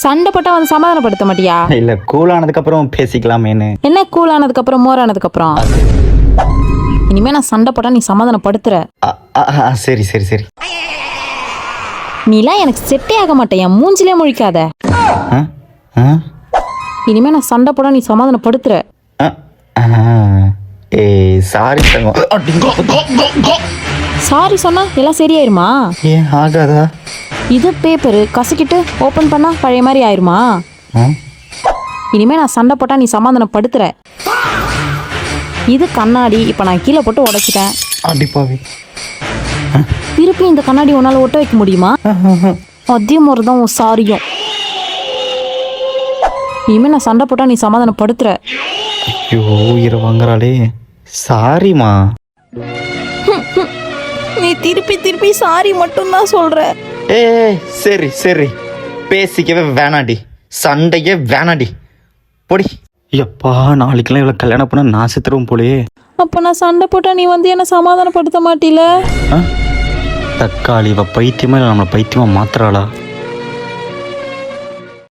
சண்டை போட்டா வந்து சமாதானப்படுத்த மாட்டியா? இல்ல கூல் ஆனதுக்கு அப்புறம் பேசிக்கலாமேன்னு. என்ன கூல் ஆனதுக்கு அப்புறம் மோர் ஆனதுக்கு அப்புறம்? இனிமே நான் சண்டை போட்டா நீ சமாதானப்படுத்துற. சரி சரி சரி. நீலாம் எனக்கு செட்டே ஆக மாட்டேன், என் மூஞ்சிலே முழிக்காத. இனிமே நான் சண்டை போட்டா நீ சமாதானப்படுத்துற. சாரி சாரி சொன்னா எல்லாம் சரியாயிருமா? ஏன் ஆகாதா? இது பேப்பரு கசக்கிட்டு ஓபன் பண்ணா பழைய மாதிரி ஆயிருமா? இனிமே நான் சண்டை போட்டா நீ சமாதானப்படுத்துற. இது கண்ணாடி, இப்ப நான் கீழே போட்டு உடைச்சிட்டேன். அடிப்பாவி. திருப்பி இந்த கண்ணாடி உன்னால ஒட்ட வைக்க முடியுமா? அதே மாதிரிதான் உன் சாரியும். இனிமே நான் சண்டை போட்டா நீ சமாதானப்படுத்துற. ஐயோ உயிரை வாங்குறாளே. சாரிமா. நீ திருப்பி திருப்பி சாரி மட்டும் தான் சொல்ற. சரி சரி, பேசிக்கவே வேணாடி, சண்டையே வேணாடி, பொடி. எப்பா நாளைக்கெல்லாம் இவ்வளோ கல்யாணம் பண்ண நான் செத்துருவோம் போலயே. அப்ப நான் சண்டை போட்டா நீ வந்து என்ன சமாதானப்படுத்த மாட்டீல? தக்காளி இவ பைத்தியமா இல்லை நம்மளை பைத்தியமா மாத்துறாளா?